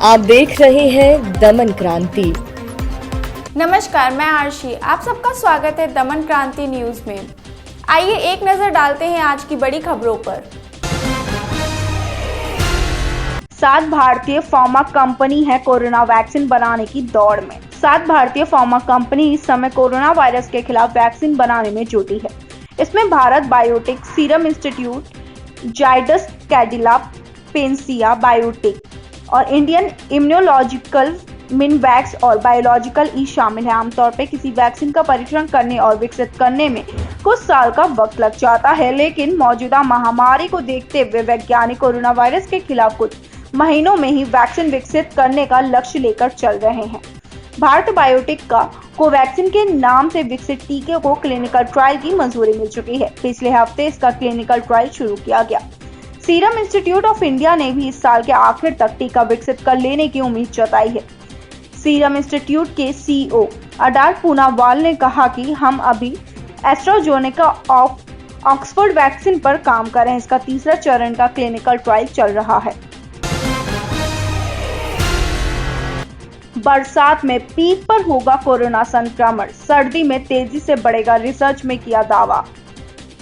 आप देख रहे हैं दमन क्रांति। नमस्कार, मैं आरशी। आप सबका स्वागत है दमन क्रांति न्यूज में। आइए एक नजर डालते हैं आज की बड़ी खबरों पर। 7 भारतीय फार्मा कंपनी है कोरोना वैक्सीन बनाने की दौड़ में। 7 भारतीय फार्मा कंपनी इस समय कोरोना वायरस के खिलाफ वैक्सीन बनाने में जुटी है। इसमें Bharat biotech, serum institute, Zydus Cadila, Pensiya biotech और इंडियन इम्यूनोलॉजिकल, मिनवैक्स और बायोलॉजिकल ई शामिल है। आमतौर पर किसी वैक्सीन का परीक्षण करने और विकसित करने में कुछ साल का वक्त लग जाता है, लेकिन मौजूदा महामारी को देखते हुए वैज्ञानिक कोरोना वायरस के खिलाफ कुछ महीनों में ही वैक्सीन विकसित करने का लक्ष्य लेकर चल रहे हैं। भारत बायोटेक का कोवैक्सीन के नाम से विकसित टीके को क्लिनिकल ट्रायल की मंजूरी मिल चुकी है। पिछले हफ्ते इसका क्लिनिकल ट्रायल शुरू किया गया। सीरम इंस्टीट्यूट ऑफ इंडिया ने भी इस साल के आखिर तक टीका विकसित कर लेने की उम्मीद जताई है। सीरम इंस्टीट्यूट के सीईओ अडार पूनावाल ने कहा कि हम अभी एस्ट्राजेनेका ऑक्सफोर्ड वैक्सीन पर काम कर रहे हैं। इसका तीसरा चरण का क्लिनिकल ट्रायल चल रहा है। बरसात में पीक पर होगा कोरोना संक्रमण, सर्दी में तेजी से बढ़ेगा, रिसर्च में किया दावा।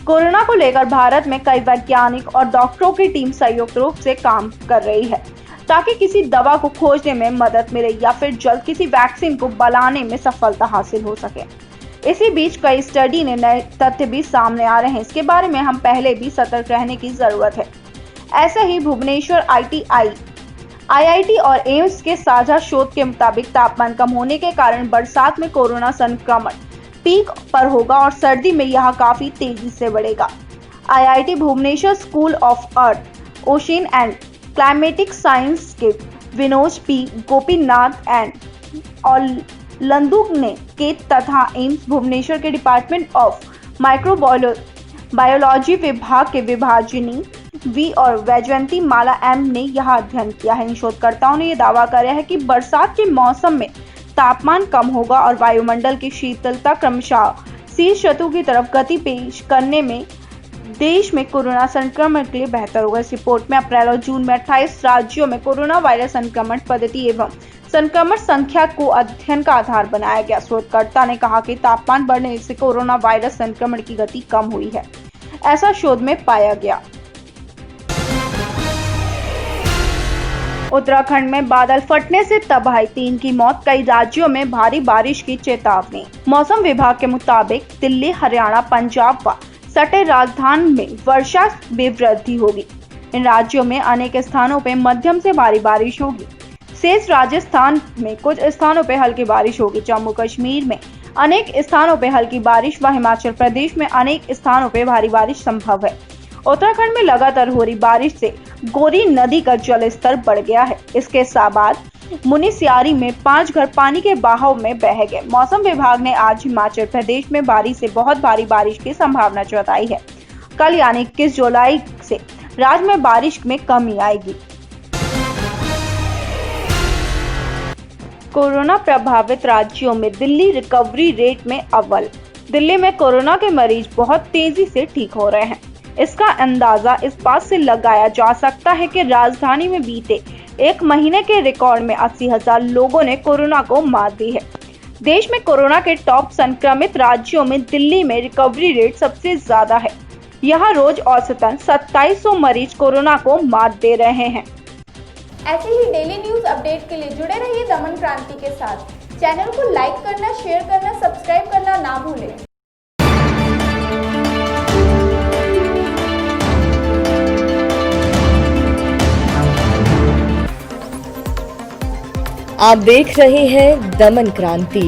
कोरोना को लेकर भारत में कई वैज्ञानिक और डॉक्टरों की टीम संयुक्त रूप से काम कर रही है ताकि किसी दवा को खोजने में मदद मिले या फिर जल्द किसी वैक्सीन को बनाने में सफलता हासिल हो सके। इसी बीच कई स्टडी ने नए तथ्य भी सामने आ रहे हैं। इसके बारे में हम पहले भी सतर्क रहने की जरूरत है। ऐसे ही भुवनेश्वर आईआईटी और एम्स के साझा शोध के मुताबिक तापमान कम होने के कारण बरसात में कोरोना संक्रमण पीक पर होगा और सर्दी में यह काफी तेजी से बढ़ेगा। IIT Bhubaneswar school of earth, ocean and climatic science के विनोद पी गोपीनाथ और लंदू ने के तथा एम्स भुवनेश्वर के डिपार्टमेंट ऑफ माइक्रोबायोलॉजी विभाग के विभाजिनी वी और वैजयंती माला एम ने यह अध्ययन किया है। इन शोधकर्ताओं ने यह दावा किया है कि बरसात के मौसम में तापमान कम होगा और वायुमंडल की शीतलता क्रमशः शीर्ष ऋतु की तरफ गति पेश करने में देश में कोरोना संक्रमण के लिए बेहतर होगा। इस रिपोर्ट में अप्रैल और जून में 28 राज्यों में कोरोना वायरस संक्रमण पद्धति एवं संक्रमण संख्या को अध्ययन का आधार बनाया गया। शोधकर्ता ने कहा कि तापमान बढ़ने से कोरोना वायरस संक्रमण की गति कम हुई है, ऐसा शोध में पाया गया। उत्तराखंड में बादल फटने से तबाही, 3 की मौत, कई राज्यों में भारी बारिश की चेतावनी। मौसम विभाग के मुताबिक दिल्ली, हरियाणा, पंजाब व सटे राजस्थान में वर्षा में वृद्धि होगी। इन राज्यों में अनेक स्थानों पर मध्यम से भारी बारिश होगी। शेष राजस्थान में कुछ स्थानों पर हल्की बारिश होगी। जम्मू कश्मीर में अनेक स्थानों पर हल्की बारिश व हिमाचल प्रदेश में अनेक स्थानों पर भारी बारिश संभव है। उत्तराखंड में लगातार हो रही बारिश से गोरी नदी का जल स्तर बढ़ गया है। इसके बाद मुनिस्यारी में 5 घर पानी के बहाव में बह गए। मौसम विभाग ने आज हिमाचल प्रदेश में भारी से बहुत भारी बारिश की संभावना जताई है। कल यानी 21 जुलाई से राज्य में बारिश में कमी आएगी। कोरोना प्रभावित राज्यों में दिल्ली रिकवरी रेट में अव्वल। दिल्ली में कोरोना के मरीज बहुत तेजी से ठीक हो रहे हैं। इसका अंदाजा इस बात से लगाया जा सकता है कि राजधानी में बीते एक महीने के रिकॉर्ड में 80,000 लोगों ने कोरोना को मात दी है। देश में कोरोना के टॉप संक्रमित राज्यों में दिल्ली में रिकवरी रेट सबसे ज्यादा है। यहाँ रोज औसतन 2700 मरीज कोरोना को मात दे रहे हैं। ऐसे ही डेली न्यूज अपडेट के लिए जुड़े रहिए दमन क्रांति के साथ। चैनल को लाइक करना, शेयर करना, सब्सक्राइब करना ना भूलें। आप देख रहे हैं दमन क्रांति।